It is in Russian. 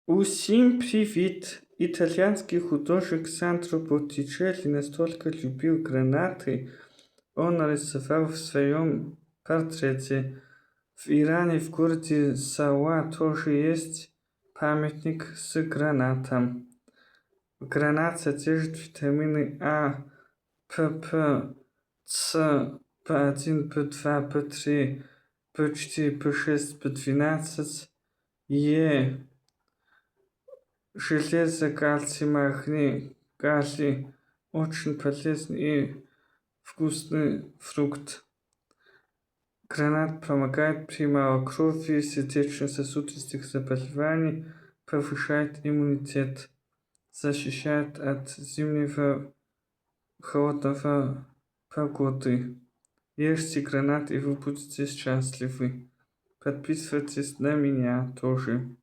Усім привіт! Итальянский художник Сандро Боттичелли настолько любил гранаты, он нарисовал в своем портрете. В Иране, в городе Сауа, тоже есть памятник с гранатом. Гранат содержит витамины А, ПП, С, В1, В2, В3, В4, В6, В12, Е, железо, кальций, магний, калий. Очень полезный и вкусный фрукт. Гранат помогает при малокровии, сердечно-сосудистых заболеваний, повышает иммунитет, защищает от зимнего холодного погоды. Ешьте гранат, и вы будете счастливы. Подписывайтесь на меня тоже.